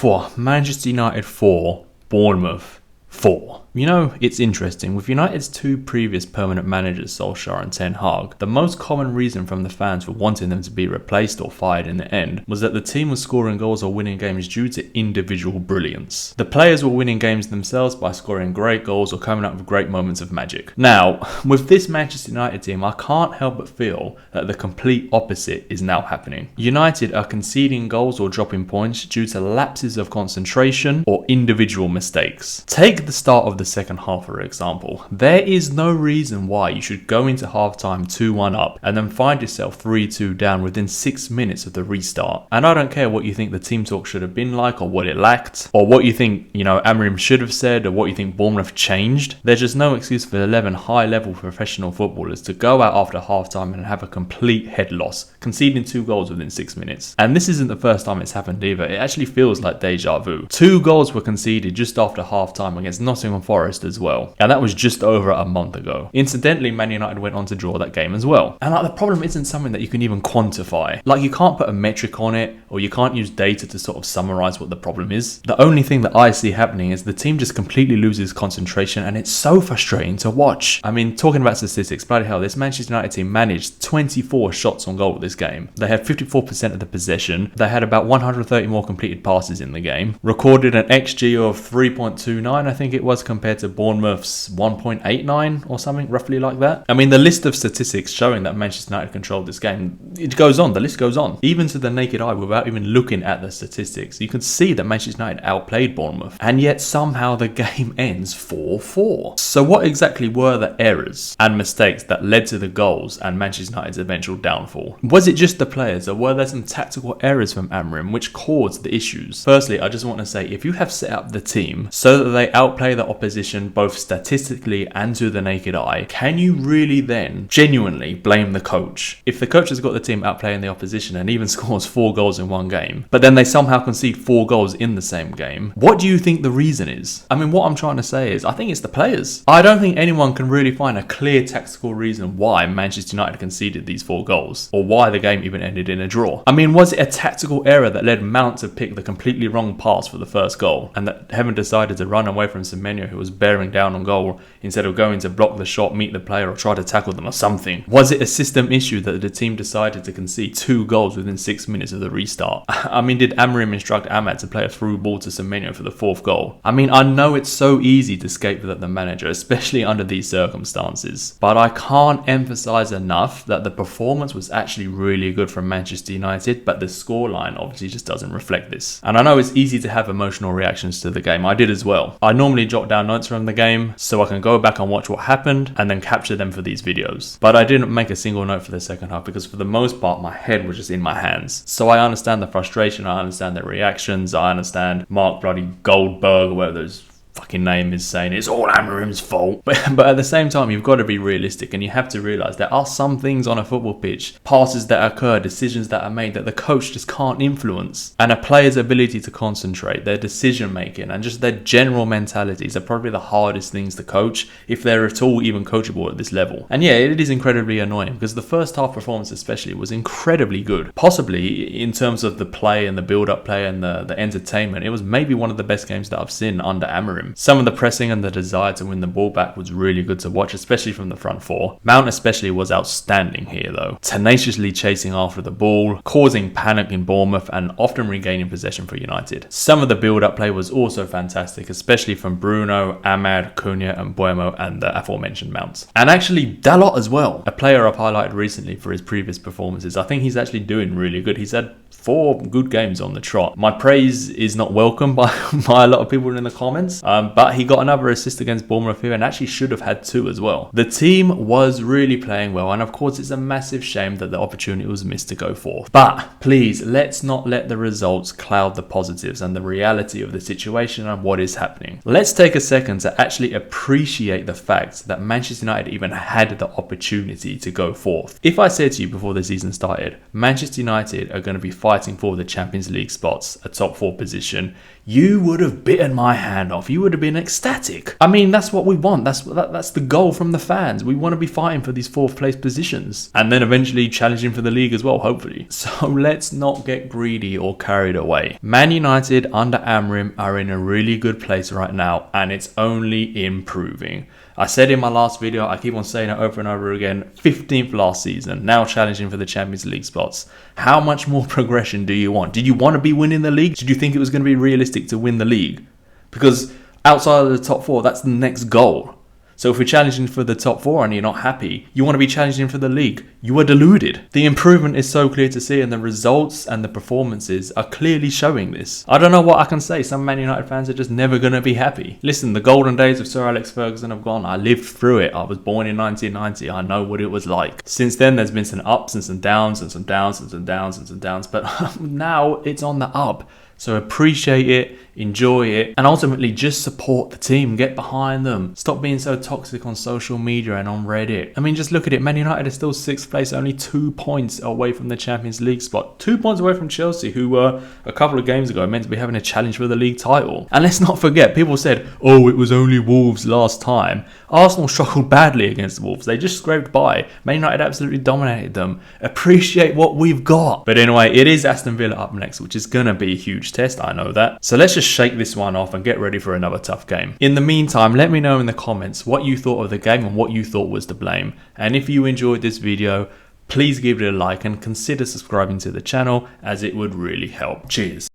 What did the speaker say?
For Manchester United 4, Bournemouth 4. You know, it's interesting. With United's two previous permanent managers, Solskjaer and Ten Hag, the most common reason from the fans for wanting them to be replaced or fired in the end was that the team was scoring goals or winning games due to individual brilliance. The players were winning games themselves by scoring great goals or coming up with great moments of magic. Now, with this Manchester United team, I can't help but feel that the complete opposite is now happening. United are conceding goals or dropping points due to lapses of concentration or individual mistakes. Take the start of the second half, for example. There is no reason why you should go into halftime 2-1 up and then find yourself 3-2 down within 6 minutes of the restart. And I don't care what you think the team talk should have been like or what it lacked or what you think, Amorim should have said or what you think Bournemouth changed. There's just no excuse for 11 high-level professional footballers to go out after halftime and have a complete head loss, conceding 2 goals within 6 minutes. And this isn't the first time it's happened either. It actually feels like deja vu. 2 goals were conceded just after halftime against Nottingham Forest as well, and that was just over a month ago. Incidentally, Man United went on to draw that game as well. And the problem isn't something that you can even quantify. You can't put a metric on it, or you can't use data to sort of summarize what the problem is. The only thing that I see happening is the team just completely loses concentration, and it's so frustrating to watch. I mean, talking about statistics, bloody hell, this Manchester United team managed 24 shots on goal this game. They had 54% of the possession. They had about 130 more completed passes in the game. Recorded an XG of 3.29, I think it was, compared to Bournemouth's 1.89 or something, roughly like that. I mean, the list of statistics showing that Manchester United controlled this game, it goes on, the list goes on. Even to the naked eye, without even looking at the statistics, you can see that Manchester United outplayed Bournemouth, and yet somehow the game ends 4-4. So what exactly were the errors and mistakes that led to the goals and Manchester United's eventual downfall? Was it just the players, or were there some tactical errors from Amorim which caused the issues? Firstly, I just want to say, if you have set up the team so that they outplay the opposition both statistically and to the naked eye, can you really then genuinely blame the coach? If the coach has got the team outplaying the opposition and even scores 4 goals in one game, but then they somehow concede 4 goals in the same game, what do you think the reason is? I mean, what I'm trying to say is, I think it's the players. I don't think anyone can really find a clear tactical reason why Manchester United conceded these 4 goals, or why the game even ended in a draw. I mean, was it a tactical error that led Mount to pick the completely wrong pass for the first goal, and that Heaven decided to run away from Semenyo, who was bearing down on goal, instead of going to block the shot, meet the player, or try to tackle them or something? Was it a system issue that the team decided to concede 2 goals within 6 minutes of the restart? I mean, did Amorim instruct Ahmad to play a through ball to Semenyo for the 4th goal? I mean, I know it's so easy to scapegoat the manager, especially under these circumstances, but I can't emphasize enough that the performance was actually really good from Manchester United, but the scoreline obviously just doesn't reflect this. And I know it's easy to have emotional reactions to the game. I did as well. I normally jot down notes from the game so I can go back and watch what happened and then capture them for these videos. But I didn't make a single note for the second half because for the most part my head was just in my hands. So I understand the frustration, I understand the reactions, I understand Mark bloody Goldberg or whatever those fucking name is saying it's all Amorim's fault. But at the same time, you've got to be realistic and you have to realise there are some things on a football pitch, passes that occur, decisions that are made that the coach just can't influence. And a player's ability to concentrate, their decision making and just their general mentalities are probably the hardest things to coach, if they're at all even coachable at this level. And yeah, it is incredibly annoying because the first half performance especially was incredibly good. Possibly in terms of the play and the build-up play and the entertainment, it was maybe one of the best games that I've seen under Amorim. Some of the pressing and the desire to win the ball back was really good to watch, especially from the front 4. Mount especially was outstanding here though, tenaciously chasing after the ball, causing panic in Bournemouth and often regaining possession for United. Some of the build-up play was also fantastic, especially from Bruno, Ahmad, Cunha and Buemo and the aforementioned Mount. And actually Dalot as well, a player I've highlighted recently for his previous performances. I think he's actually doing really good. He's had 4 good games on the trot. My praise is not welcome by a lot of people in the comments, but he got another assist against Bournemouth here and actually should have had 2 as well. The team was really playing well, and of course it's a massive shame that the opportunity was missed to go forth. But please, let's not let the results cloud the positives and the reality of the situation and what is happening. Let's take a second to actually appreciate the fact that Manchester United even had the opportunity to go forth. If I said to you before the season started, Manchester United are going to be fighting for the Champions League spots, a top 4 position, you would have bitten my hand off. You would have been ecstatic. I mean, that's what we want. That's the goal from the fans. We want to be fighting for these 4th place positions and then eventually challenging for the league as well, hopefully. So let's not get greedy or carried away. Man United under Amorim are in a really good place right now, and it's only improving. I said in my last video, I keep on saying it over and over again, 15th last season, now challenging for the Champions League spots. How much more progression do you want? Did you want to be winning the league? Did you think it was going to be realistic to win the league? Because outside of the top 4, that's the next goal. So if we're challenging for the top 4 and you're not happy, you want to be challenging for the league. You are deluded. The improvement is so clear to see, and the results and the performances are clearly showing this. I don't know what I can say. Some Man United fans are just never going to be happy. Listen, the golden days of Sir Alex Ferguson have gone. I lived through it. I was born in 1990. I know what it was like. Since then, there's been some ups and some downs and some downs and some downs and some downs. But now it's on the up. So appreciate it, enjoy it, and ultimately just support the team. Get behind them. Stop being so toxic on social media and on Reddit. I mean, just look at it. Man United is still 6th place, only 2 points away from the Champions League spot. 2 points away from Chelsea, who were a couple of games ago meant to be having a challenge for the league title. And let's not forget, people said, oh, it was only Wolves last time. Arsenal struggled badly against Wolves. They just scraped by. Man United absolutely dominated them. Appreciate what we've got. But anyway, it is Aston Villa up next, which is going to be a huge test. I know that. So let's just shake this one off and get ready for another tough game. In the meantime, let me know in the comments what you thought of the game and what you thought was to blame. And if you enjoyed this video, please give it a like and consider subscribing to the channel, as it would really help. Cheers.